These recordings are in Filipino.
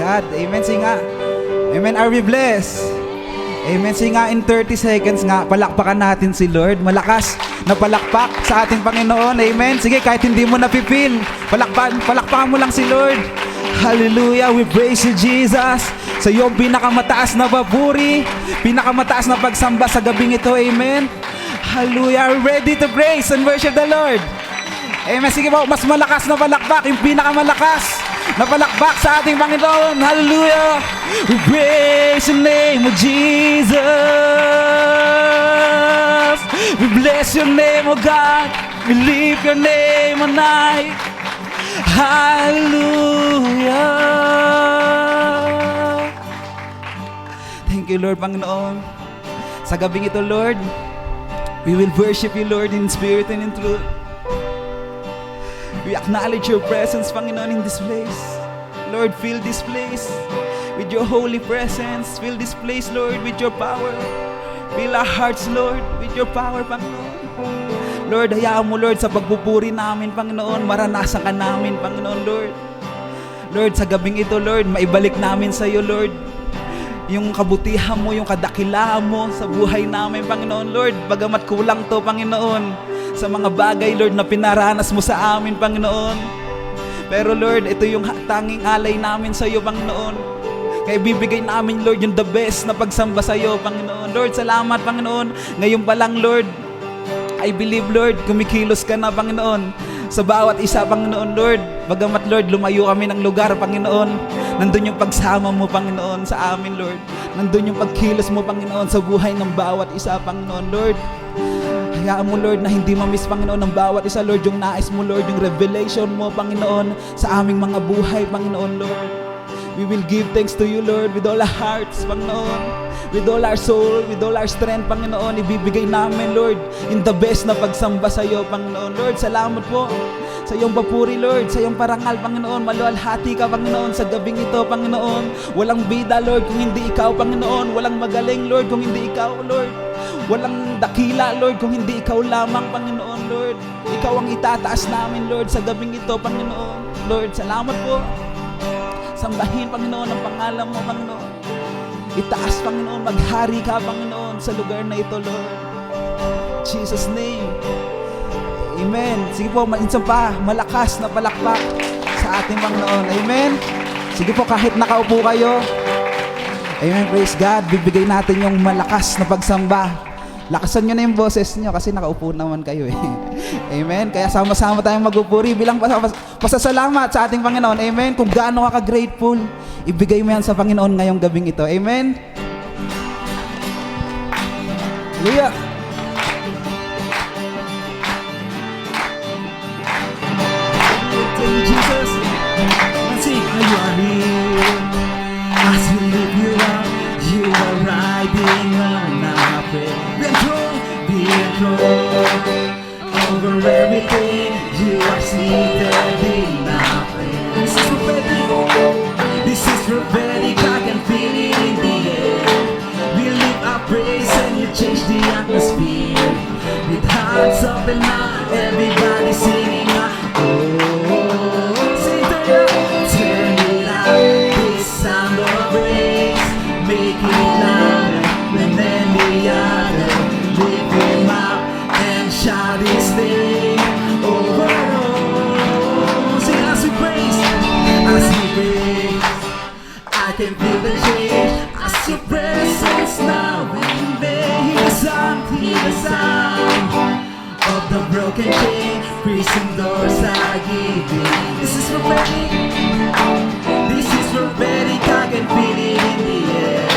God. Amen. Sige nga. Amen. Are we blessed? Amen. Sige nga, in 30 seconds nga, palakpakan natin si Lord. Malakas na palakpak sa ating Panginoon. Amen. Sige, kahit hindi mo napipil, palakpakan mo lang si Lord. Hallelujah. We praise you, Jesus. Sa iyong pinakamataas na baburi, pinakamataas na pagsamba sa gabing ito. Amen. Hallelujah. Are we ready to praise and worship the Lord? Amen. Sige po, mas malakas na palakpak, yung pinakamalakas na palakpak sa ating Panginoon. Hallelujah. We praise the name of Jesus. We bless your name, O God. We lift your name on high. Hallelujah. Thank you, Lord, Panginoon. Sa gabing ito, Lord, we will worship you, Lord, in spirit and in truth. We acknowledge your presence, Panginoon, in this place. Lord, fill this place with your holy presence. Fill this place, Lord, with your power. Fill our hearts, Lord, with your power, Panginoon. Lord, hayaan mo, Lord, sa pagpupuri namin, Panginoon, maranasan ka namin, Panginoon, Lord. Lord, sa gabing ito, Lord, maibalik namin sa iyo, Lord, yung kabutihan mo, yung kadakilaan mo sa buhay namin, Panginoon, Lord. Bagamat kulang to, Panginoon, sa mga bagay, Lord, na pinaranas mo sa amin, Panginoon. Pero, Lord, ito yung tanging alay namin sa iyo, Panginoon. Kaya bibigay namin, Lord, yung the best na pagsamba sa iyo, Panginoon. Lord, salamat, Panginoon. Ngayon pa lang, Lord, I believe, Lord, kumikilos ka na, Panginoon, sa bawat isa, Panginoon, Lord. Bagamat, Lord, lumayo kami ng lugar, Panginoon, nandun yung pagsama mo, Panginoon, sa amin, Lord. Nandun yung pagkilos mo, Panginoon, sa buhay ng bawat isa, Panginoon, Lord. Hayaan mo, Lord, na hindi ma-miss, Panginoon, ng bawat isa, Lord, yung nais mo, Lord, yung revelation mo, Panginoon, sa aming mga buhay, Panginoon, Lord. We will give thanks to you, Lord, with all our hearts, Panginoon. With all our soul, with all our strength, Panginoon, ibibigay namin, Lord, in the best na pagsamba sa iyo, Panginoon. Lord, salamat po sa iyong papuri, Lord, sa iyong parangal, Panginoon. Maluwalhati ka, Panginoon, sa gabing ito, Panginoon. Walang bida, Lord, kung hindi ikaw, Panginoon. Walang magaling, Lord, kung hindi ikaw, Lord. Walang dakila, Lord, kung hindi ikaw lamang, Panginoon, Lord. Ikaw ang itataas namin, Lord, sa gabing ito, Panginoon. Lord, salamat po. Sambahin, Panginoon, ang pangalan mo, Panginoon. Itaas, Panginoon, maghari ka, Panginoon, sa lugar na ito, Lord. Jesus' name. Amen. Sige po, minsan pa, malakas na palakpak sa ating Panginoon. Amen. Sige po, kahit nakaupo kayo. Amen. Praise God. Bibigay natin yung malakas na pagsamba. Lakasan nyo na yung boses nyo kasi nakaupo naman kayo eh. Amen. Kaya sama-sama tayong magpupuri bilang pasasalamat sa ating Panginoon. Amen. Kung gaano ka grateful, ibigay mo yan sa Panginoon ngayong gabing ito. Amen. Hallelujah. Thank you, Jesus. Let's sing. You are here. As we lift you up, you are riding on our prayer. Be enthroned over everything. You are seated in our prayer. This is prophetic. This is prophetic. I can feel it in the air. We lift our praise and you change the atmosphere. With hearts open now, everybody singing out. Oh, sing to you. Turn it out. This sound of praise, make it louder than any other. Lift him up and shout his name over all. Sing as we praise, as we praise. I can feel the change as your presence now invade. Hear the sound, hear the sound of the broken chain. Prison doors are giving. This is prophetic. This is prophetic. I can feel it in the air.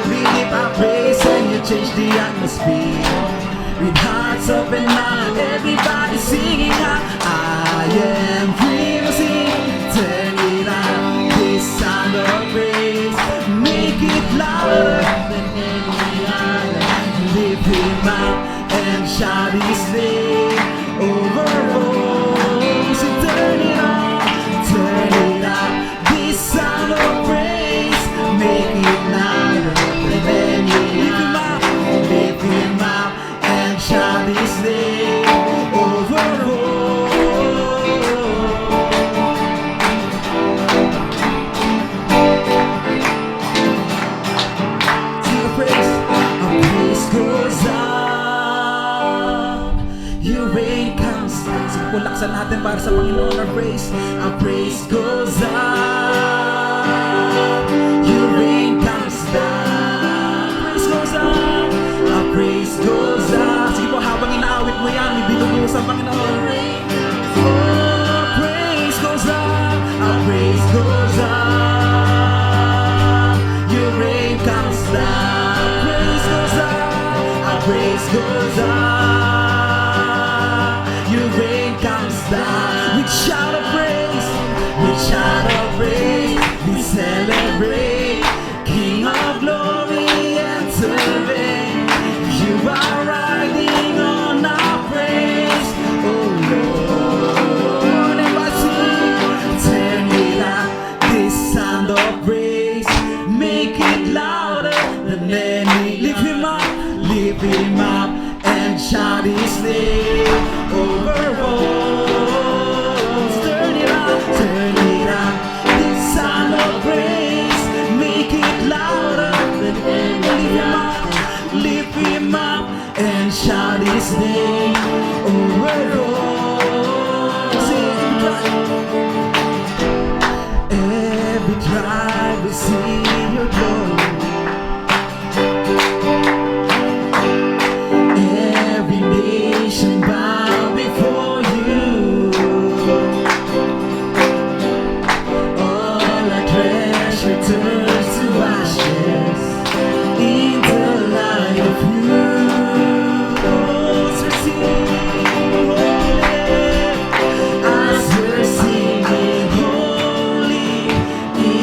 We lift our praise and you change the atmosphere. With hearts open now, everybody singing out. I am free to sing. Turn it up. This sound of praise, make it louder than any other. Lift him up and shout his name over all. So turn it up, turn it up. This sound of praise, make it louder than any other. Lift him up and shout his name over all. Paksa natin para sa Panginoon our praise. Our praise goes up, Your reign comes down. Praise goes up, our praise goes up. Sige po, habang inaawit mo yan, ibigay mo sa Panginoon. Oh, praise goes up, our praise goes up, Your reign comes down. Praise goes up, our praise goes up, Your reign comes down. We shout of praise, we shout of praise, we celebrate, King of glory and servant. You are riding on our praise, oh Lord. And I sing, turn it up, this sound of praise, make it louder than any. Lift Him up, and shout His name over walls. Turn it up, this sound of praise, make it louder than any. Lift Him up, and shout His name over walls. Every tribe will see Your glory. Every nation bow before You. All our treasure turns to ashes in the light of You. Oh, as we're singing, holy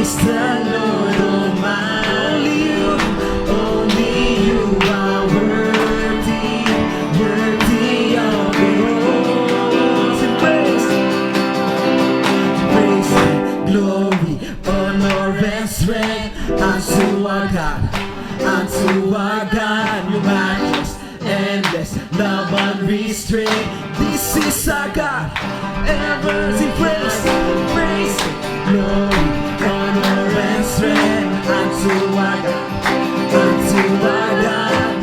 is the Lord Almighty. Only You are worthy of praise and praise, glory, honor and strength unto our God, Your matchless, endless, love unrestrained. This is our God, ever in praise, glory, honor and strength unto our God,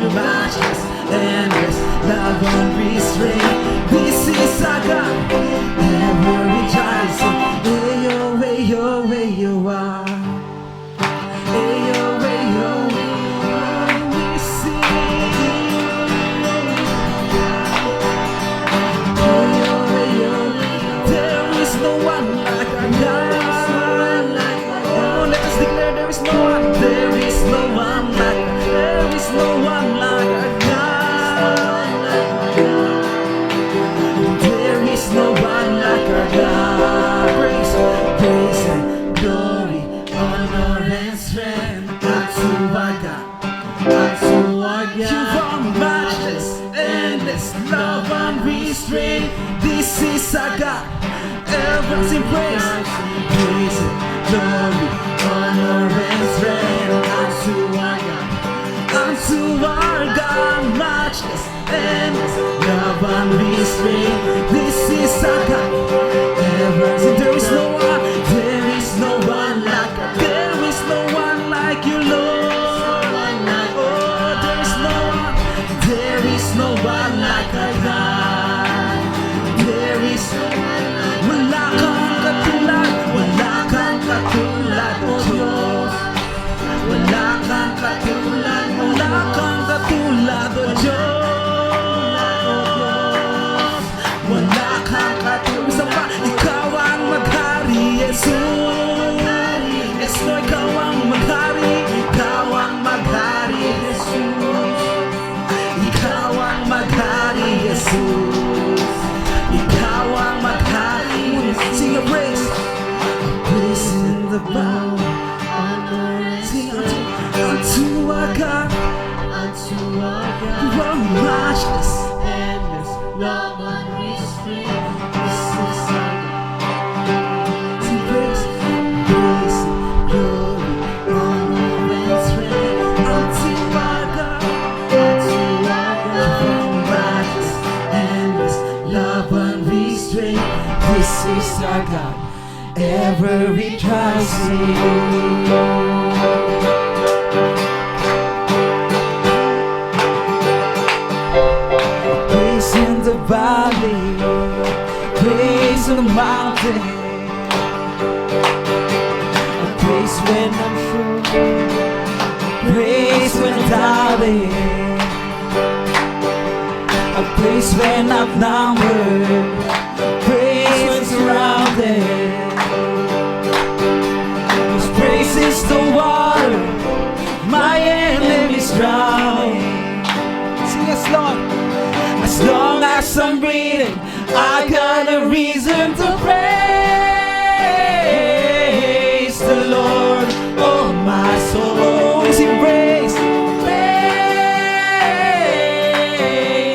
Your matchless, endless, love unrestrained. This is our God, ever rejoicing. Hey yo, ah. Hey yo, we sing. Hey yo, there is no one like our God. Oh, let us declare there is no one. There is no one like our God. There is no one like our God. Praise and glory, honor and strength unto our God, You are matchless, endless, love unrestrained. This is our God, ever in praise, glory, honor and strength unto our God, matchless, endless, love unrestrained. This is our God, ever. There is no one, like, there is no one like You, Lord. Oh, there is no one like our God. There is wala kang katulad, oh Diyos. Wala kang katulad, oh Diyos. Wala kang katulad, isa pa, Ikaw ang maghari, Jesus. Yes, no, Ikaw ang maghari, Jesus. Ikaw ang maghari, Jesus. Ikaw ang maghari. Sing a praise, in the bow. Sing unto our God, You are matchless, endless, love unrestrained. This is our God. sing praise, glory, honor and strength unto our God. You are matchless, endless, love unrestrained. This is our God, ever rejoicing. Praise in the valley, praise surrounded, a place when I'm numbered, praise when surrounded. His praise is the water my enemies drowning. Sing as long as I'm breathing, I got a reason to praise the Lord. Oh my soul, sing praise, praise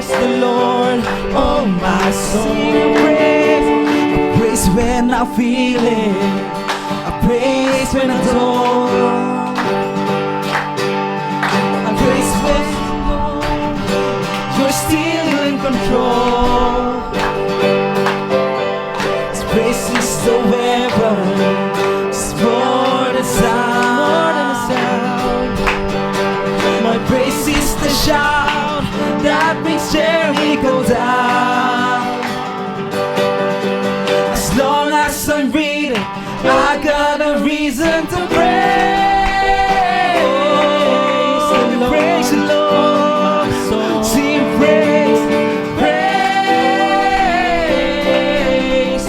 the Lord. Oh my soul, sing praise, I praise when I feel it, I praise when I don't. I praise when you're still in control. This praise is the weapon, it's more than sound. My praise is the shout that brings Jericho down. As long as I'm breathing, I got a reason to praise the Lord. Praise the Lord. Sing praise, praise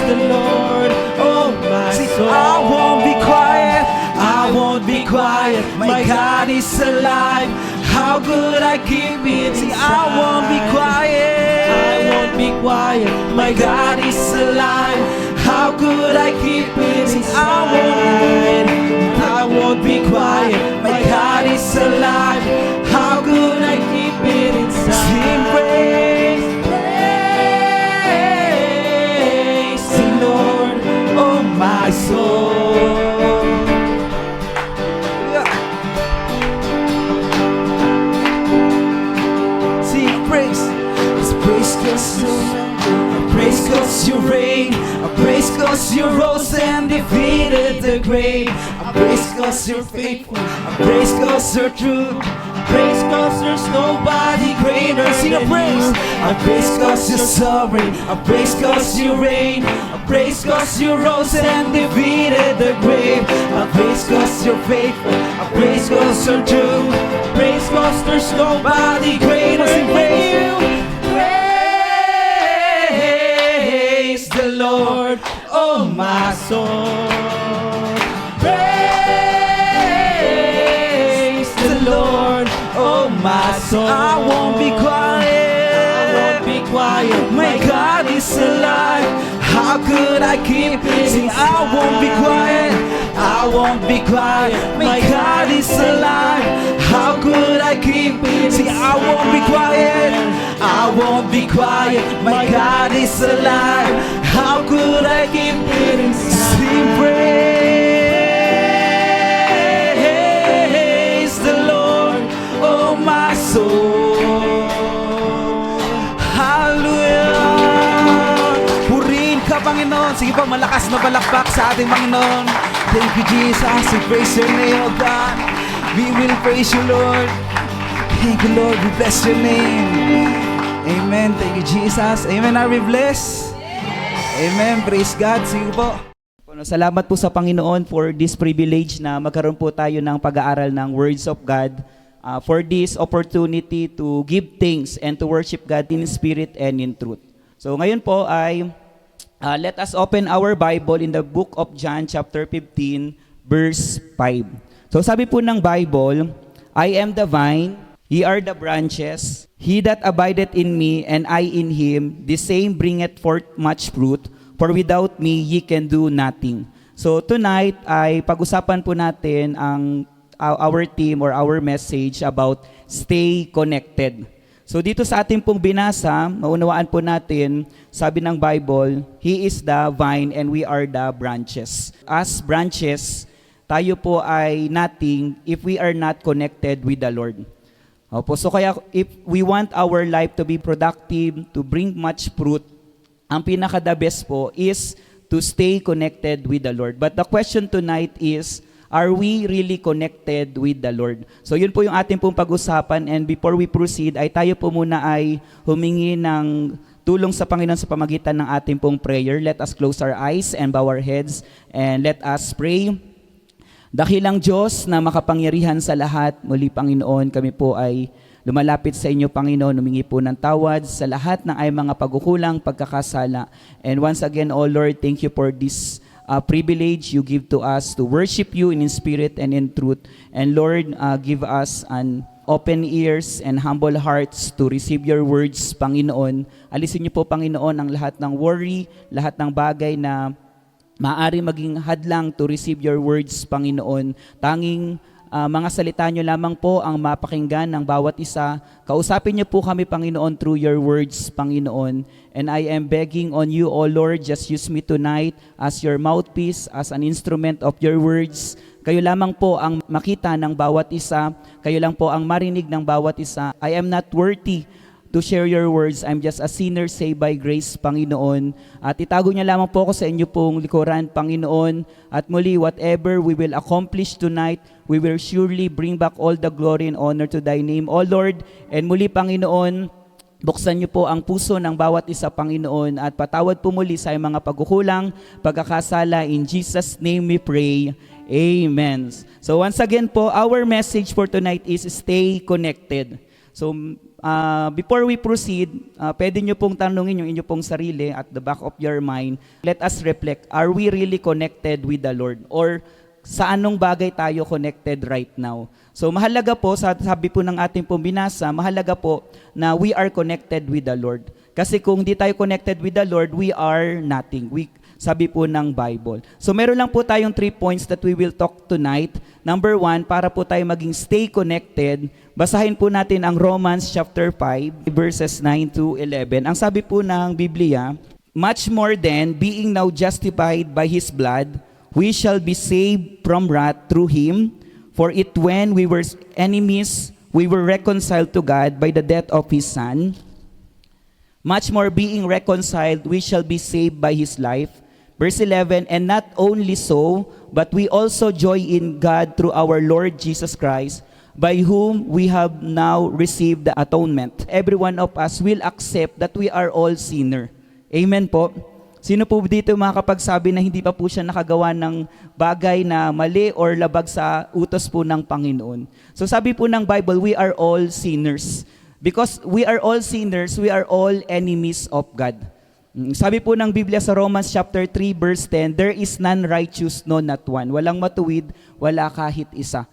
the Lord. Oh my soul. I won't be quiet, I won't be quiet. My God is alive. How could I keep it? See, I won't be quiet, I won't be quiet. My God is alive. How could I keep it? See, I won't be quiet. My God is alive. How could I keep it inside? Sing praise, praise the Lord, oh my soul. Yeah. Sing praise, it's praise 'cause praise 'cause you reign, I praise 'cause you rose and defeated the grave. I praise 'cause you're faithful, I praise 'cause you're true. I praise 'cause there's nobody greater than you. I praise 'cause you're sovereign, I praise 'cause you reign. I praise 'cause you rose and defeated the grave. I praise 'cause you're faithful, I praise 'cause you're true. I praise 'cause there's nobody greater than you. Praise the Lord, oh my soul. Praise the Lord, oh my soul. I won't be quiet, I won't be quiet. My God is alive. How could I keep it? See, I won't be quiet, I won't be quiet. My God is alive. How could I keep it? See, I won't be quiet, I won't be quiet. My God is alive. How could I keep it inside? Sing praise the Lord, oh my soul. Hallelujah. Purihin ka, Panginoon. Sige po, malakas na palakpak sa ating Panginoon. Thank you, Jesus. We praise your name, oh God. We will praise you, Lord. Thank you, Lord. We bless your name. Amen. Thank you, Jesus. Amen. Are we blessed? Amen. Praise God. Sige po. Salamat po sa Panginoon for this privilege na magkaroon po tayo ng pag-aaral ng Words of God, for this opportunity to give thanks and to worship God in spirit and in truth. So ngayon po ay let us open our Bible in the book of John chapter 15 verse 5. So sabi po ng Bible, I am the vine, ye are the branches. He that abideth in me and I in him, the same bringeth forth much fruit, for without me ye can do nothing. So tonight ay pag-usapan po natin ang our theme or our message about stay connected. So dito sa ating pong binasa, maunawaan po natin, sabi ng Bible, He is the vine and we are the branches. As branches, tayo po ay nothing if we are not connected with the Lord. Opo, so kaya if we want our life to be productive, to bring much fruit, ang pinaka-the best po is to stay connected with the Lord. But the question tonight is, are we really connected with the Lord? So yun po yung ating pong pag-usapan, and before we proceed, ay tayo po muna ay humingi ng tulong sa Panginoon sa pamagitan ng ating pong prayer. Let us close our eyes and bow our heads and let us pray. Dakilang Diyos na makapangyarihan sa lahat, muli Panginoon, kami po ay lumalapit sa inyo, Panginoon, humingi po ng tawad sa lahat ng ay mga pagkukulang, pagkakasala. And once again, O Lord, thank you for this privilege you give to us to worship you in spirit and in truth. And Lord, give us an open ears and humble hearts to receive your words, Panginoon. Alisin niyo po, Panginoon, ang lahat ng worry, lahat ng bagay na maaari maging hadlang to receive your words, Panginoon. Tanging mga salita nyo lamang po ang mapakinggan ng bawat isa. Kausapin niyo po kami, Panginoon, through your words, Panginoon. And I am begging on you, O Lord, just use me tonight as your mouthpiece, as an instrument of your words. Kayo lamang po ang makita ng bawat isa. Kayo lang po ang marinig ng bawat isa. I am not worthy to share your words. I'm just a sinner saved by grace, Panginoon. At itago niya lamang po ako sa inyo pong likuran, Panginoon. At muli, whatever we will accomplish tonight, we will surely bring back all the glory and honor to thy name, O Lord. And muli, Panginoon, buksan niyo po ang puso ng bawat isa, Panginoon, at patawad po muli sa mga pagkukulang, pagkakasala. In Jesus' name we pray. Amen. So once again po, our message for tonight is stay connected. So before we proceed, pwede nyo pong tanungin yung inyo pong sarili at the back of your mind. Let us reflect, are we really connected with the Lord? Or sa anong bagay tayo connected right now? So mahalaga po, sabi po ng ating pong binasa, mahalaga po na we are connected with the Lord. Kasi kung di tayo connected with the Lord, we are nothing. Sabi po ng Bible. So meron lang po tayong 3 points that we will talk tonight. Number 1, para po tayo maging stay connected, basahin po natin ang Romans chapter 5, verses 9 to 11. Ang sabi po ng Biblia, much more than being now justified by His blood, we shall be saved from wrath through Him. For it when we were enemies, we were reconciled to God by the death of His Son. Much more being reconciled, we shall be saved by His life. Verse 11, and not only so, but we also joy in God through our Lord Jesus Christ, by whom we have now received the atonement. Every one of us will accept that we are all sinner. Amen po. Sino po dito makakapagsabi na hindi pa po siya nakagawa ng bagay na mali or labag sa utos po ng Panginoon? So sabi po ng Bible, we are all sinners. Because we are all sinners, we are all enemies of God. Sabi po ng Biblia sa Romans chapter 3 verse 10, there is none righteous, no not one. Walang matuwid, wala kahit isa.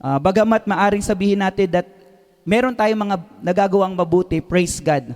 Bagamat maaring sabihin natin that meron tayong mga nagagawang mabuti, praise God.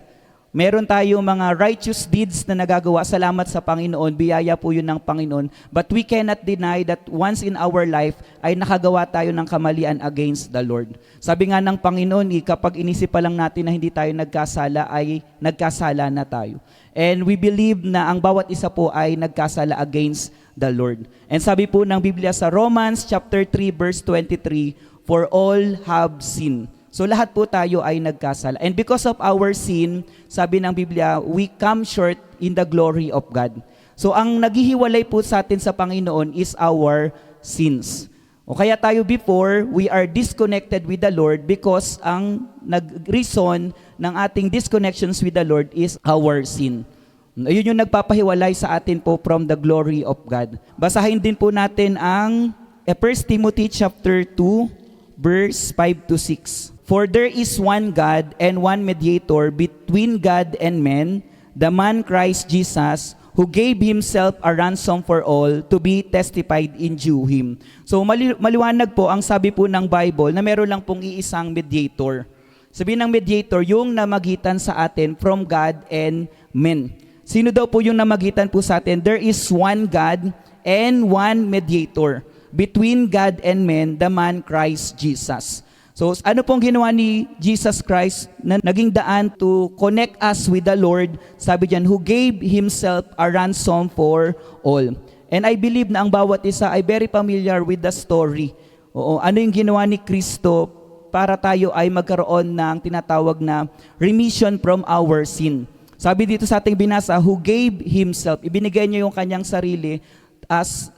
Meron tayong mga righteous deeds na nagagawa, salamat sa Panginoon, biyaya po yun ng Panginoon. But we cannot deny that once in our life ay nakagawa tayo ng kamalian against the Lord. Sabi nga ng Panginoon, kapag inisip pa lang natin na hindi tayo nagkasala, ay nagkasala na tayo. And we believe na ang bawat isa po ay nagkasala against the Lord. And sabi po ng Biblia sa Romans chapter 3 verse 23, for all have sinned. So lahat po tayo ay nagkasala. And because of our sin, sabi ng Biblia, we come short in the glory of God. So ang naghihiwalay po sa atin sa Panginoon is our sins. O kaya tayo before, we are disconnected with the Lord because ang nag-reason ng ating disconnections with the Lord is our sin. Ayun yung nagpapahiwalay sa atin po from the glory of God. Basahin din po natin ang 1 Timothy chapter 2, verse 5 to 6. For there is one God and one mediator between God and men, the man Christ Jesus, who gave Himself a ransom for all to be testified in due Him. So maliwanag po ang sabi po ng Bible na meron lang pong iisang mediator. Sabi ng mediator, yung namagitan sa atin from God and men. Sino daw po yung namagitan po sa atin? There is one God and one mediator between God and men, the man Christ Jesus. So ano pong ginawa ni Jesus Christ na naging daan to connect us with the Lord? Sabi diyan, who gave Himself a ransom for all. And I believe na ang bawat isa ay very familiar with the story. Oo, ano yung ginawa ni Kristo para tayo ay magkaroon ng tinatawag na remission from our sin. Sabi dito sa ating binasa, who gave Himself, ibinigay niya yung kanyang sarili as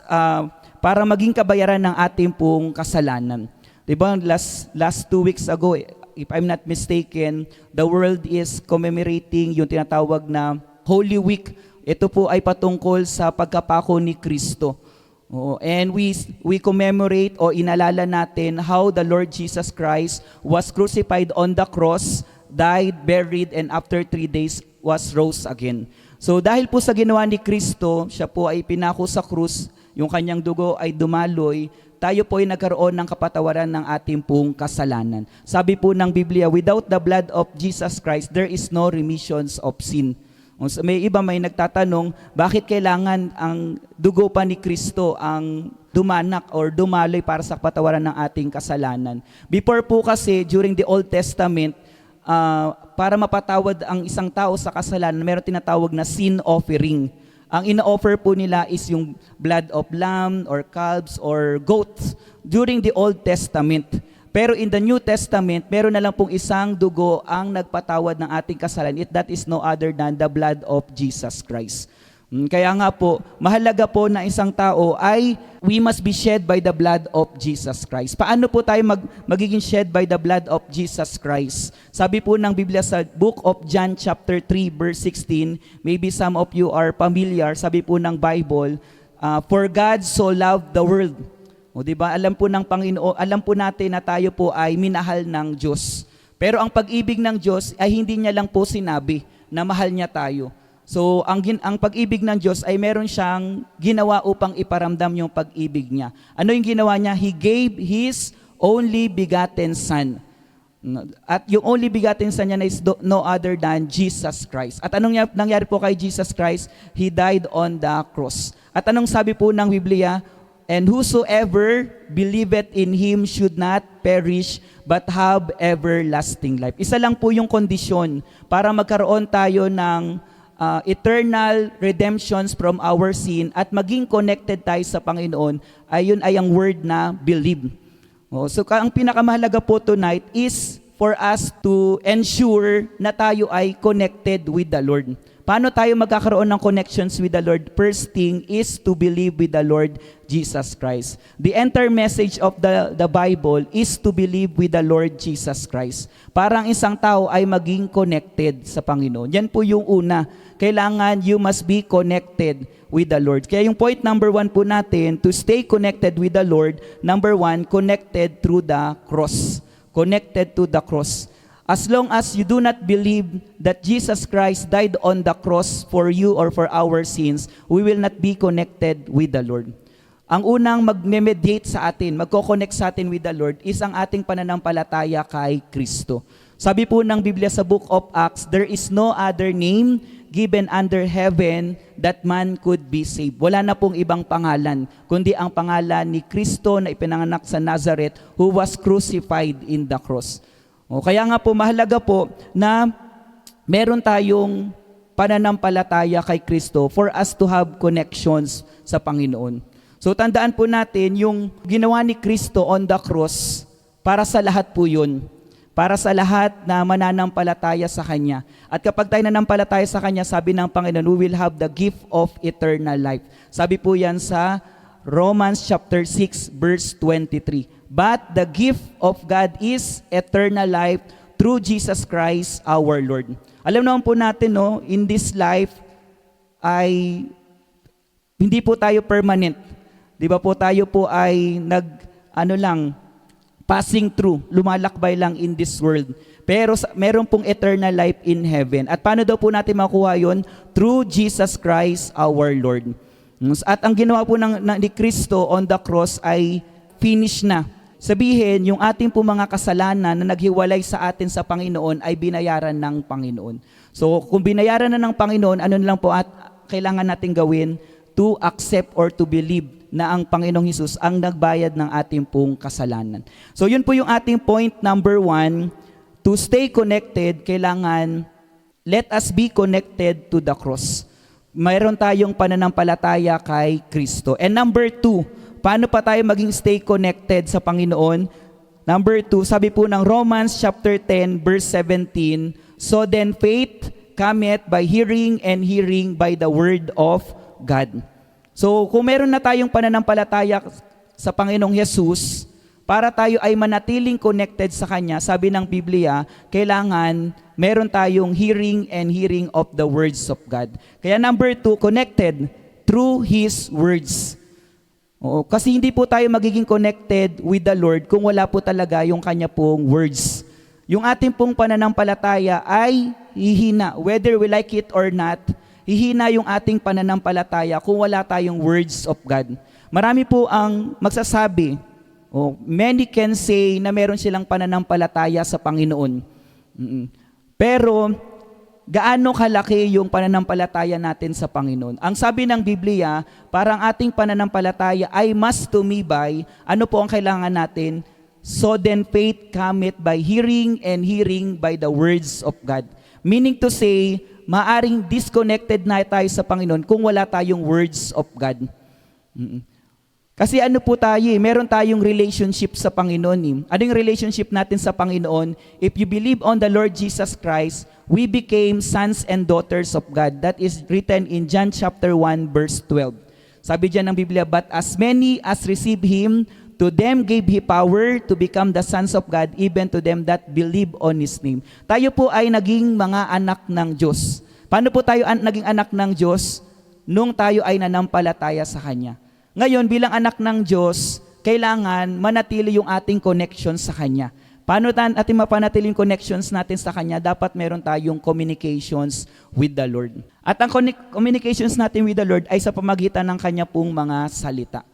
para maging kabayaran ng ating pong kasalanan. Diba, last 2 weeks ago, if I'm not mistaken, the world is commemorating yung tinatawag na Holy Week. Ito po ay patungkol sa pagkapako ni Kristo. Oo, and we commemorate o inalala natin how the Lord Jesus Christ was crucified on the cross, died, buried, and after 3 days was rose again. So dahil po sa ginawa ni Kristo, siya po ay pinako sa krus, yung kanyang dugo ay dumaloy, tayo po ay nagkaroon ng kapatawaran ng ating pong kasalanan. Sabi po ng Biblia, without the blood of Jesus Christ, there is no remissions of sin. May iba may nagtatanong, bakit kailangan ang dugo pa ni Kristo ang dumanak or dumaloy para sa kapatawaran ng ating kasalanan? Before po kasi, during the Old Testament, para mapatawad ang isang tao sa kasalanan, meron tinatawag na sin offering. Ang ina-offer po nila is yung blood of lamb or calves or goats during the Old Testament. Pero in the New Testament, meron na lang pong isang dugo ang nagpatawad ng ating kasalanan. That is no other than the blood of Jesus Christ. Kaya nga po, mahalaga po na isang tao ay we must be shed by the blood of Jesus Christ. Paano po tayo magiging shed by the blood of Jesus Christ? Sabi po ng Biblia sa Book of John chapter 3 verse 16, maybe some of you are familiar, sabi po ng Bible, for God so loved the world. O di ba? Alam po ng Panginoon, alam po natin na tayo po ay minahal ng Diyos. Pero ang pag-ibig ng Diyos ay hindi niya lang po sinabi na mahal niya tayo. So ang pag-ibig ng Diyos ay meron siyang ginawa upang iparamdam yung pag-ibig niya. Ano yung ginawa niya? He gave His only begotten Son. At yung only begotten Son niya is no other than Jesus Christ. At anong nangyari po kay Jesus Christ? He died on the cross. At anong sabi po ng Biblia? And whosoever believeth in Him should not perish, but have everlasting life. Isa lang po yung kondisyon para magkaroon tayo ng eternal redemptions from our sin at maging connected tayo sa Panginoon, ayun ay ang word na believe. So ang pinakamahalaga po tonight is for us to ensure na tayo ay connected with the Lord. Paano tayo magkakaroon ng connections with the Lord? First thing is to believe with the Lord Jesus Christ. The entire message of the Bible is to believe with the Lord Jesus Christ. Parang isang tao ay maging connected sa Panginoon. Yan po yung una. Kailangan you must be connected with the Lord. Kaya yung point number 1 po natin, to stay connected with the Lord, number 1, connected through the cross. Connected to the cross. As long as you do not believe that Jesus Christ died on the cross for you or for our sins, we will not be connected with the Lord. Ang unang mag-mediate sa atin, magko-connect sa atin with the Lord is ang ating pananampalataya kay Kristo. Sabi po ng Biblia sa Book of Acts, there is no other name given under heaven that man could be saved. Wala na pong ibang pangalan, kundi ang pangalan ni Kristo na ipinanganak sa Nazareth who was crucified in the cross. Kaya nga po, mahalaga po na meron tayong pananampalataya kay Kristo for us to have connections sa Panginoon. So tandaan po natin yung ginawa ni Kristo on the cross, para sa lahat po yun. Para sa lahat na mananampalataya sa Kanya. At kapag tayo nanampalataya sa Kanya, sabi ng Panginoon, we will have the gift of eternal life. Sabi po yan sa Romans chapter 6 verse 23. But the gift of God is eternal life through Jesus Christ our Lord. Alam naman po natin, no, in this life ay hindi po tayo permanent. Di ba po tayo po ay passing through, lumalakbay lang in this world. Pero meron pong eternal life in heaven. At paano daw po natin makuha yun? Through Jesus Christ our Lord. At ang ginawa po ni Kristo on the cross ay finish na. Sabihin, yung ating po mga kasalanan na naghiwalay sa atin sa Panginoon ay binayaran ng Panginoon. So kung binayaran na ng Panginoon, ano lang po at kailangan natin gawin? To accept or to believe na ang Panginoong Hesus ang nagbayad ng ating pong kasalanan. So yun po yung ating point number 1. To stay connected, kailangan let us be connected to the cross. Mayroon tayong pananampalataya kay Kristo. And number 2, paano pa tayo maging stay connected sa Panginoon? Number 2, sabi po ng Romans chapter 10 verse 17, so then faith cometh by hearing and hearing by the word of God. So kung meron na tayong pananampalataya sa Panginoong Hesus, para tayo ay manatiling connected sa Kanya, sabi ng Biblia, kailangan meron tayong hearing and hearing of the words of God. Kaya number 2, connected through His words. Oo, kasi hindi po tayo magiging connected with the Lord kung wala po talaga yung kanya pong words. Yung ating pong pananampalataya ay hihina, whether we like it or not, hihina yung ating pananampalataya kung wala tayong words of God. Marami po ang magsasabi, many can say na meron silang pananampalataya sa Panginoon. Pero gaano kalaki yung pananampalataya natin sa Panginoon? Ang sabi ng Biblia, parang ating pananampalataya ay must tumibay. Ano po ang kailangan natin? So then faith cometh by hearing, and hearing by the words of God. Meaning to say, maaring disconnected na tayo sa Panginoon kung wala tayong words of God. Kasi ano po tayo, meron tayong relationship sa Panginoon. Ano yung relationship natin sa Panginoon? If you believe on the Lord Jesus Christ, we became sons and daughters of God. That is written in John chapter 1 verse 12. Sabi diyan ng Biblia, but as many as receive Him, to them gave He power to become the sons of God, even to them that believe on His name. Tayo po ay naging mga anak ng Diyos. Paano po tayo naging anak ng Diyos? Nung tayo ay nanampalataya sa Kanya. Ngayon, bilang anak ng Diyos, kailangan manatili yung ating connection sa Kanya. Paano ating mapanatili yung connections natin sa Kanya? Dapat meron tayong communications with the Lord. At ang communications natin with the Lord ay sa pamagitan ng Kanya pong mga salita.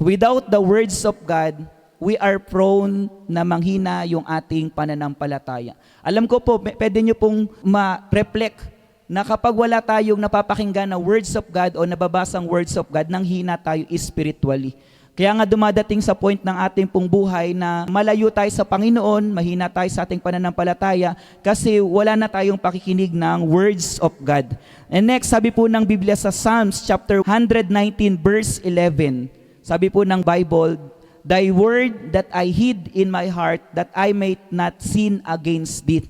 Without the words of God, we are prone na manghina yung ating pananampalataya. Alam ko po, pwede nyo pong ma-reflect na kapag wala tayong napapakinggan na words of God o nababasang words of God, nang hina tayo spiritually. Kaya nga dumadating sa point ng ating pong buhay na malayo tayo sa Panginoon, mahina tayo sa ating pananampalataya kasi wala na tayong pakikinig ng words of God. And next, sabi po ng Biblia sa Psalms chapter 119 verse 11, sabi po ng Bible, Thy word that I hid in my heart that I might not sin against thee.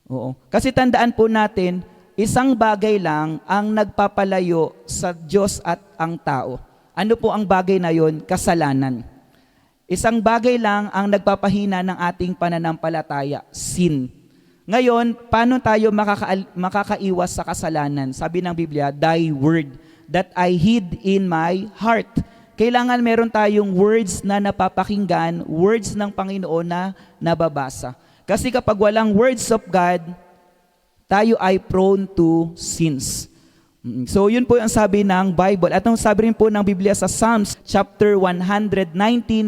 Oo. Kasi tandaan po natin, isang bagay lang ang nagpapalayo sa Diyos at ang tao. Ano po ang bagay na yon? Kasalanan. Isang bagay lang ang nagpapahina ng ating pananampalataya, sin. Ngayon, paano tayo makakaiwas sa kasalanan? Sabi ng Biblia, Thy word that I hid in my heart. Kailangan meron tayong words na napapakinggan, words ng Panginoon na nababasa. Kasi kapag walang words of God, tayo ay prone to sins. So yun po ang sabi ng Bible. At ang sabi rin po ng Biblia sa Psalms chapter 119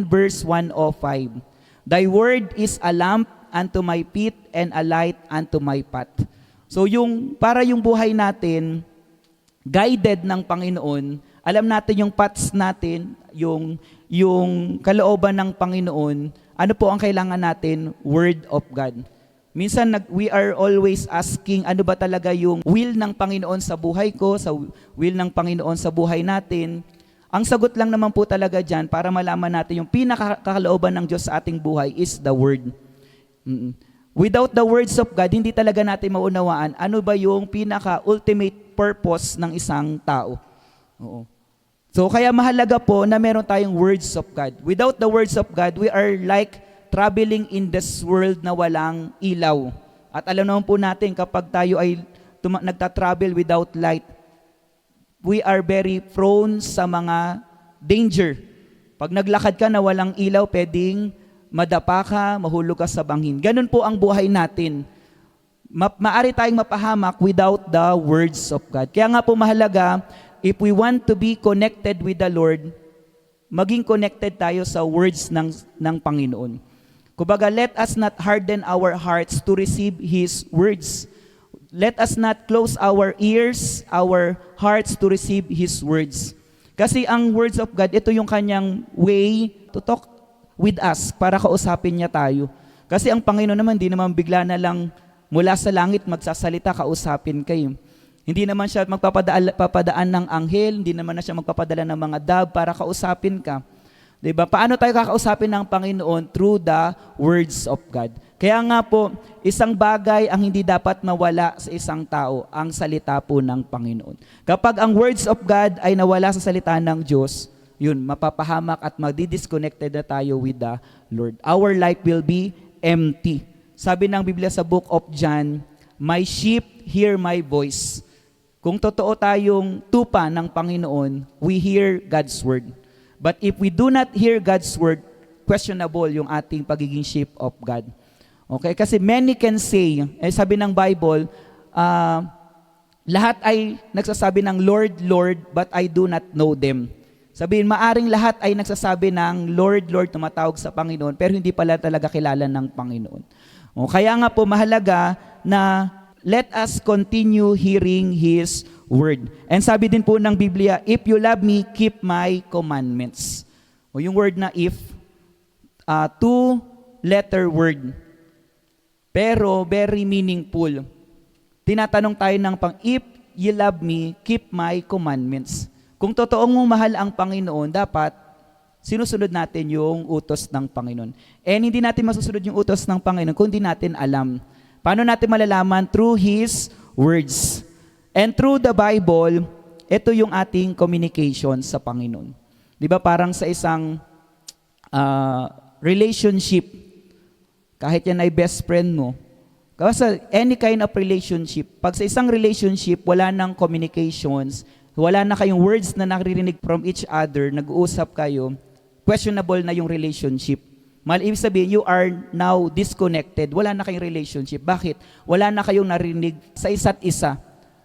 verse 105. Thy word is a lamp unto my feet and a light unto my path. So para yung buhay natin, guided ng Panginoon, alam natin yung paths natin, yung kalooban ng Panginoon, ano po ang kailangan natin? Word of God. Minsan we are always asking, ano ba talaga yung will ng Panginoon sa buhay ko, sa will ng Panginoon sa buhay natin. Ang sagot lang naman po talaga dyan para malaman natin yung pinakakalooban ng Diyos sa ating buhay is the Word. Without the words of God, hindi talaga natin maunawaan ano ba yung pinaka-ultimate purpose ng isang tao. Oo. So kaya mahalaga po na meron tayong words of God. Without the words of God, we are like traveling in this world na walang ilaw. At alam naman po natin, kapag tayo ay nagta-travel without light, we are very prone sa mga danger. Pag naglakad ka na walang ilaw, pwedeng madapa ka, mahulog ka sa bangin. Ganun po ang buhay natin. Maari tayong mapahamak without the words of God. Kaya nga po mahalaga, if we want to be connected with the Lord, maging connected tayo sa words ng Panginoon. Kumbaga, let us not harden our hearts to receive His words. Let us not close our ears, our hearts to receive His words. Kasi ang words of God, ito yung kanyang way to talk with us para kausapin niya tayo. Kasi ang Panginoon naman, di naman bigla na lang mula sa langit magsasalita, kausapin kayo. Hindi naman siya magpapadaan ng anghel, hindi naman na siya magpapadala ng mga dove para kausapin ka. Diba? Paano tayo kakausapin ng Panginoon? Through the words of God. Kaya nga po, isang bagay ang hindi dapat mawala sa isang tao, ang salita po ng Panginoon. Kapag ang words of God ay nawala sa salita ng Diyos, yun, mapapahamak at magdi-disconnected na tayo with the Lord. Our life will be empty. Sabi ng Biblia sa book of John, My sheep hear my voice. Kung totoo tayong tupa ng Panginoon, we hear God's word. But if we do not hear God's word, questionable yung ating pagiging sheep of God. Okay? Kasi many can say, sabi ng Bible, lahat ay nagsasabi ng Lord, Lord, but I do not know them. Sabihin, maaring lahat ay nagsasabi ng Lord, Lord, tumatawag sa Panginoon, pero hindi pala talaga kilala ng Panginoon. Kaya nga po mahalaga na let us continue hearing His word. And sabi din po ng Biblia, if you love me, keep my commandments. Yung word na if, two-letter word. Pero very meaningful. Tinatanong tayo ng if you love me, keep my commandments. Kung totoong mong mahal ang Panginoon, dapat sinusunod natin yung utos ng Panginoon. And hindi natin masusunod yung utos ng Panginoon kung hindi natin alam. Paano natin malalaman? Through His words. And through the Bible, ito yung ating communication sa Panginoon. Di ba parang sa isang relationship, kahit yan ay best friend mo, kasi any kind of relationship, pag sa isang relationship, wala nang communications, wala na kayong words na naririnig from each other, nag-uusap kayo, questionable na yung relationship. Ibig sabihin, you are now disconnected. Wala na kayong relationship. Bakit? Wala na kayong narinig sa isa't isa.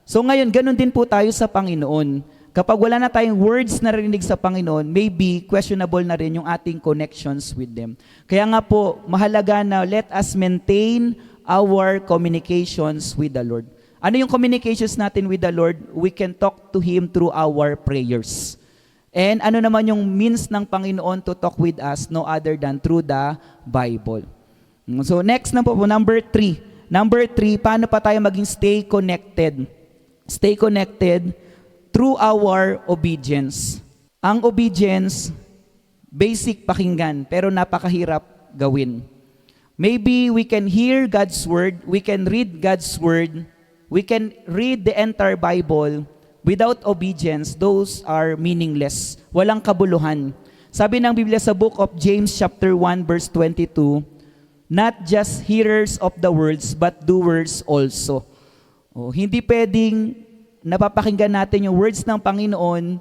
So ngayon, ganun din po tayo sa Panginoon. Kapag wala na tayong words na narinig sa Panginoon, maybe questionable na rin yung ating connections with them. Kaya nga po, mahalaga na let us maintain our communications with the Lord. Ano yung communications natin with the Lord? We can talk to Him through our prayers. And ano naman yung means ng Panginoon to talk with us? No other than through the Bible. So next na po, number 3. Number 3, paano pa tayo maging stay connected? Stay connected through our obedience. Ang obedience, basic pakinggan, pero napakahirap gawin. Maybe we can hear God's word, we can read God's word, we can read the entire Bible. Without obedience, those are meaningless. Walang kabuluhan. Sabi ng Biblia sa book of James chapter 1 verse 22, not just hearers of the words, but doers also. Hindi pwedeng napapakinggan natin yung words ng Panginoon,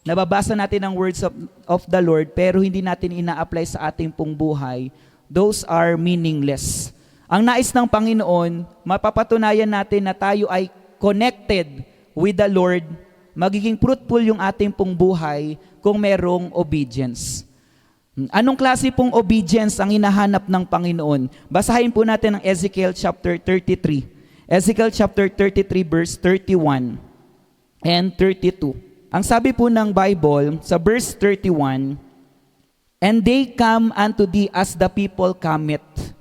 nababasa natin ang words of the Lord, pero hindi natin ina-apply sa ating pong buhay. Those are meaningless. Ang nais ng Panginoon, mapapatunayan natin na tayo ay connected with the Lord, magiging fruitful yung ating pong buhay kung merong obedience. Anong klase pong obedience ang hinahanap ng Panginoon? Basahin po natin ang Ezekiel chapter 33. Ezekiel chapter 33 verse 31 and 32. Ang sabi po ng Bible sa verse 31, and they come unto thee as the people cometh,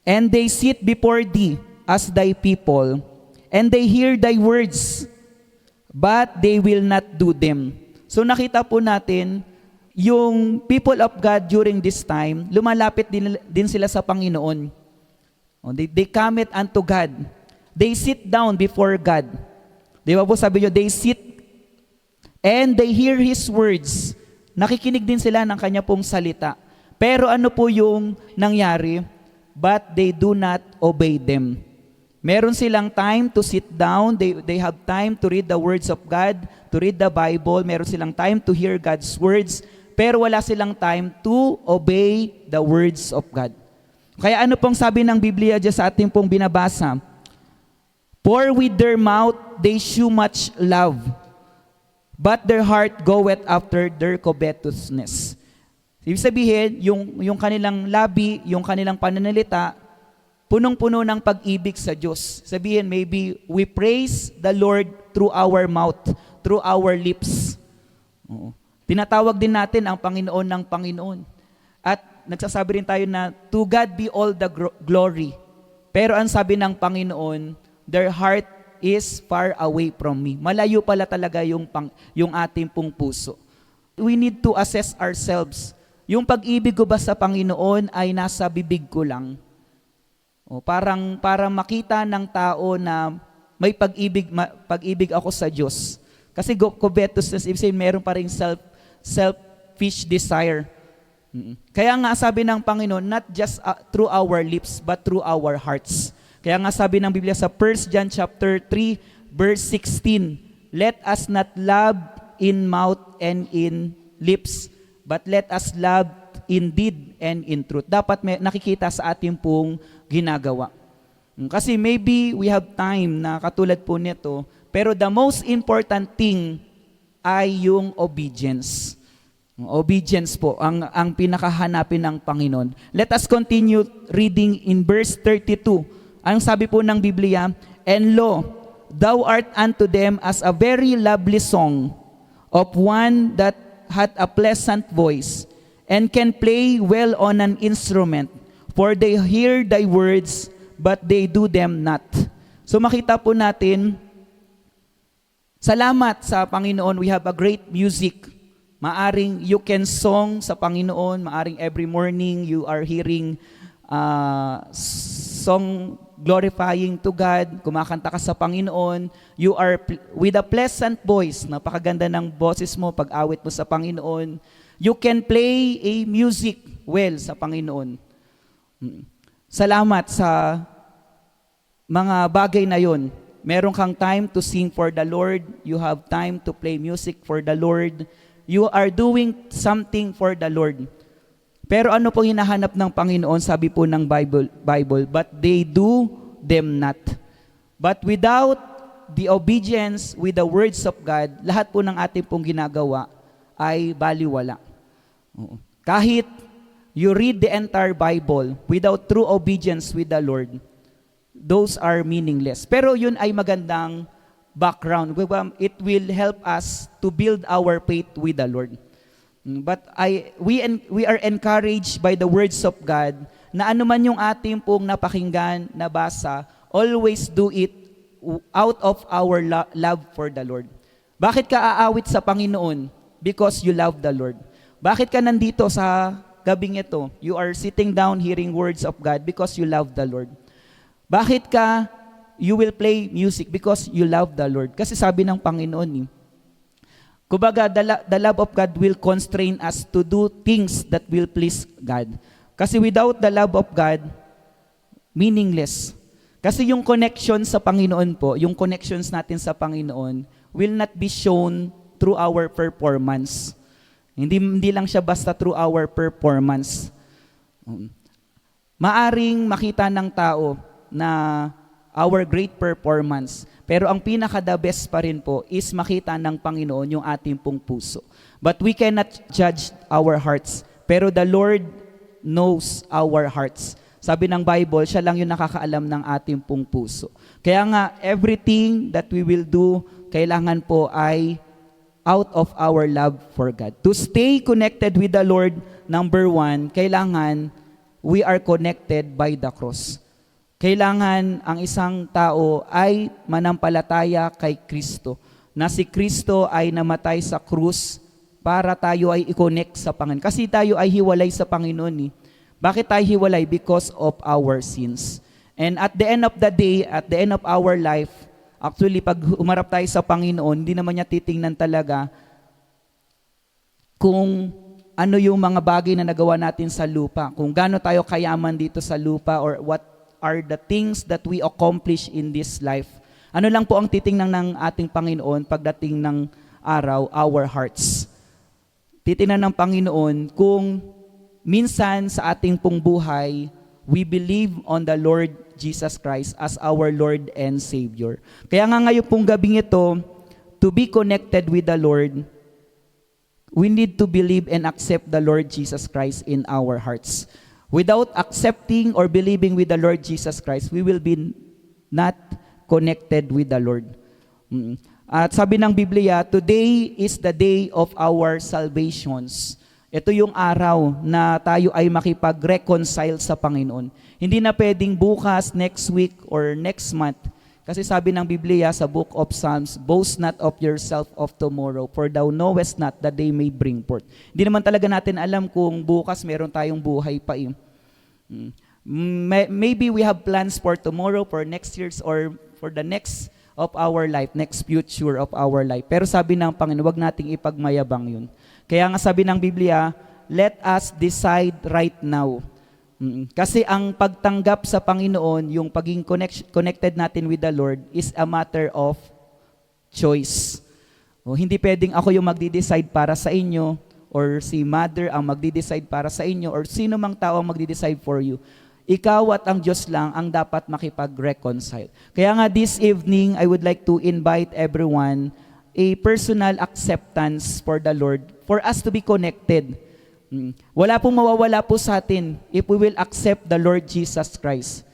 and they sit before thee as thy people, and they hear thy words, but they will not do them. So nakita po natin, yung people of God during this time, lumalapit din sila sa Panginoon. They commit unto God. They sit down before God. Di ba po sabi nyo, they sit and they hear His words. Nakikinig din sila ng Kanya pong salita. Pero ano po yung nangyari? But they do not obey them. Meron silang time to sit down. They have time to read the words of God, to read the Bible. Meron silang time to hear God's words. Pero wala silang time to obey the words of God. Kaya ano pong sabi ng Biblia dyan sa ating pong binabasa? For with their mouth they shew much love, but their heart goeth after their covetousness. Ibig sabihin, yung kanilang labi, yung kanilang pananalita, punong-puno ng pag-ibig sa Diyos. Sabihin, maybe we praise the Lord through our mouth, through our lips. Tinatawag din natin ang Panginoon ng Panginoon. At nagsasabi rin tayo na, to God be all the glory. Pero ang sabi ng Panginoon, their heart is far away from me. Malayo pala talaga yung ating pong puso. We need to assess ourselves. Yung pag-ibig ko ba sa Panginoon ay nasa bibig ko lang? Para makita ng tao na may pag-ibig ako sa Diyos. Kasi covetousness, ibig sabihin meron pa rin selfish desire. Kaya nga sabi ng Panginoon, not just through our lips, but through our hearts. Kaya nga sabi ng Biblia sa 1 John chapter 3, verse 16, let us not love in mouth and in lips, but let us love in deed and in truth. Dapat may nakikita sa ating pong ginagawa. Kasi maybe we have time na katulad po nito, pero the most important thing ay yung obedience. Obedience po ang pinakahanapin ng Panginoon. Let us continue reading in verse 32. Ang sabi po ng Biblia, "And lo, thou art unto them as a very lovely song of one that hath a pleasant voice, and can play well on an instrument, for they hear thy words, but they do them not." So makita po natin, salamat sa Panginoon, we have a great music. Maaring you can song sa Panginoon, maaring every morning you are hearing song glorifying to God, kumakanta ka sa Panginoon, you are with a pleasant voice, napakaganda ng boses mo, pag-awit mo sa Panginoon, you can play a music well sa Panginoon. Salamat sa mga bagay na yon. Meron kang time to sing for the Lord, you have time to play music for the Lord, you are doing something for the Lord. Pero ano po hinahanap ng Panginoon? Sabi po ng Bible, but they do them not. But without the obedience with the words of God, lahat po ng ating pong ginagawa ay baliwala. Kahit you read the entire Bible without true obedience with the Lord, those are meaningless. Pero yun ay magandang background. It will help us to build our faith with the Lord. But we are encouraged by the words of God na anuman yung ating pong napakinggan, nabasa, always do it out of our love for the Lord. Bakit ka aawit sa Panginoon? Because you love the Lord. Bakit ka nandito sa gabing ito? You are sitting down hearing words of God because you love the Lord. Bakit you will play music? Because you love the Lord. Kasi sabi ng Panginoon, kumbaga, the love of God will constrain us to do things that will please God. Kasi without the love of God, meaningless. Kasi yung connection sa Panginoon po, yung connections natin sa Panginoon, will not be shown through our performance. Hindi lang siya basta through our performance. Maaring makita ng tao na our great performance, pero ang pinaka-the best pa rin po is makita ng Panginoon yung ating pong puso. But we cannot judge our hearts, pero the Lord knows our hearts. Sabi ng Bible, siya lang yung nakakaalam ng ating pong puso. Kaya nga, everything that we will do, kailangan po ay out of our love for God. To stay connected with the Lord, number one, kailangan we are connected by the cross. Kailangan ang isang tao ay manampalataya kay Kristo, na si Kristo ay namatay sa krus para tayo ay i-connect sa Panginoon. Kasi tayo ay hiwalay sa Panginoon. Bakit tayo hiwalay? Because of our sins. And at the end of the day, at the end of our life, actually pag umarap tayo sa Panginoon, hindi naman niya titingnan talaga kung ano yung mga bagay na nagawa natin sa lupa, kung gaano tayo kayaman dito sa lupa, or what are the things that we accomplish in this life. Ano lang po ang titingnan ng ating Panginoon pagdating ng araw? Our hearts. Titingnan ng Panginoon kung minsan sa ating pong buhay, we believe on the Lord Jesus Christ as our Lord and Savior. Kaya nga ngayon pong gabing ito, to be connected with the Lord, we need to believe and accept the Lord Jesus Christ in our hearts. Without accepting or believing with the Lord Jesus Christ, we will be not connected with the Lord. At sabi ng Biblia, today is the day of our salvations. Ito yung araw na tayo ay makipag-reconcile sa Panginoon. Hindi na pwedeng bukas, next week, or next month. Kasi sabi ng Biblia sa Book of Psalms, boast not of yourself of tomorrow, for thou knowest not the day may bring forth. Hindi naman talaga natin alam kung bukas meron tayong buhay pa. Maybe we have plans for tomorrow, for next year's, or for the next of our life, next future of our life. Pero sabi ng Panginoon, wag nating ipagmayabang yun. Kaya nga sabi ng Biblia, let us decide right now. Kasi ang pagtanggap sa Panginoon, yung paging connected natin with the Lord is a matter of choice. Hindi pwedeng ako yung magde-decide para sa inyo, or si mother ang magdi-decide para sa inyo or sino mang tao ang magdi-decide for you. Ikaw at ang Diyos lang ang dapat makipag-reconcile. Kaya nga this evening, I would like to invite everyone a personal acceptance for the Lord for us to be connected. Wala pong mawawala po sa atin if we will accept the Lord Jesus Christ.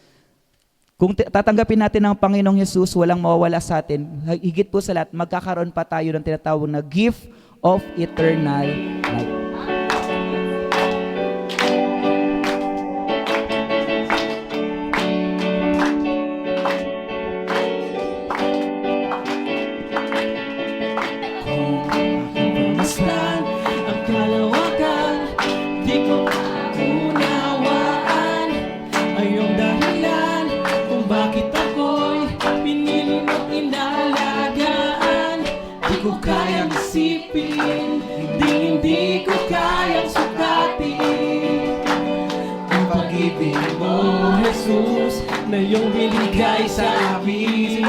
Kung tatanggapin natin ang Panginoong Jesus, walang mawawala sa atin. Higit po sa lahat, magkakaroon pa tayo ng tinatawag na gift of eternal life. Masdan ang kalawakan, di ko unawaan ay iyong dahilan kung bakit ako'y pinili mo't inalagaan. Di ko kayang isipin, hindi ko kayang sukatin ang pag-ibig mo, Jesus, na iyong binigay sa amin.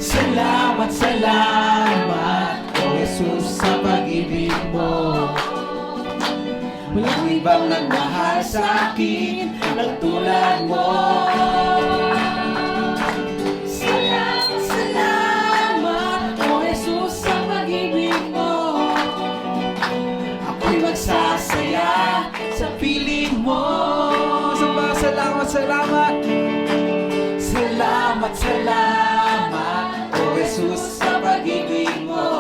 Salamat, salamat, O Jesus, sa pag-ibig mo. Walang ibang nagmahal sa akin ng tulad mo. Salamat, salamat, O Jesus, sa pag-ibig mo. Ako'y magsasaya sa piling mo. Salamat, salamat. Salamat, salamat, O Jesus, sa pag-ibig mo.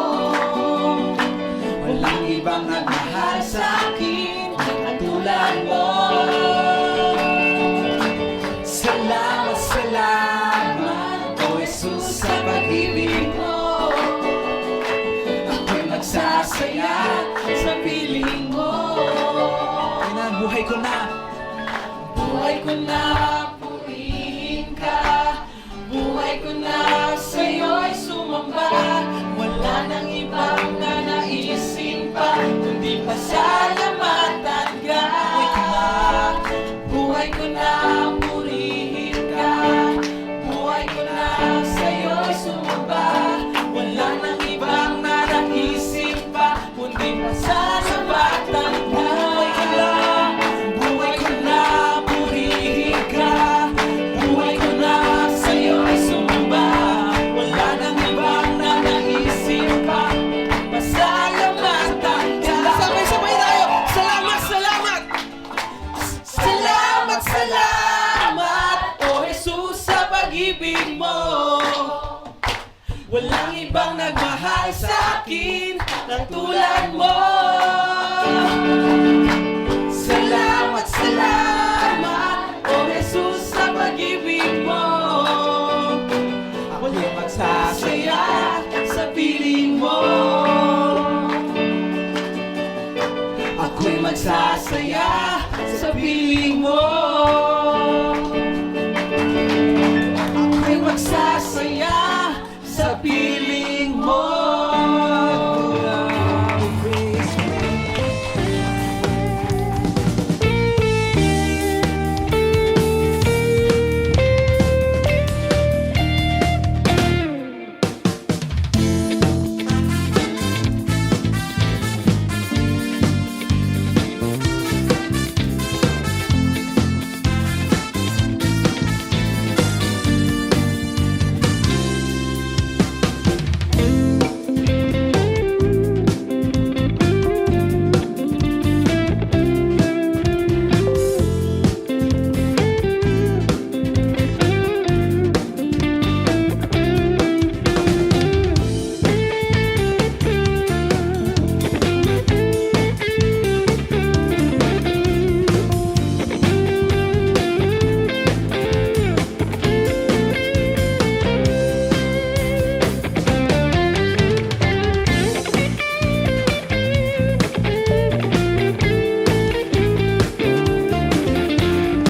Walang ibang nagmahal sa akin ang tulad mo. Salamat, salamat, O Jesus, sa pag-ibig mo. Ako'y magsasaya sa piling mo. Buhay ko na. Buhay ko na, purihin ka. Buhay ko na, sa'yo'y sumamba. Wala nang ibang nanaisin pa, kundi pasalamatan ka. Buhay ko na, purihin ka. Buhay ko na, sa'yo'y sumamba. Wala nang ibang nanaisin pa, kundi pasalamatan ka. Buhay ko na, purihin ka. Buhay ko na, sa'yo'y sumamba. Wala nang ibang nanaisin pa, pasalamatan ka. Sabay-sabay tayo! Salamat, salamat! Salamat, salamat, O Jesus, sa pag-ibig mo. Walang ibang nagmahal sa akin ng tulad mo. Salamat, salamat, O Jesus, sa pag-ibig mo. Ako'y magsasaya sa piling mo. Ako'y magsasaya sa piling mo.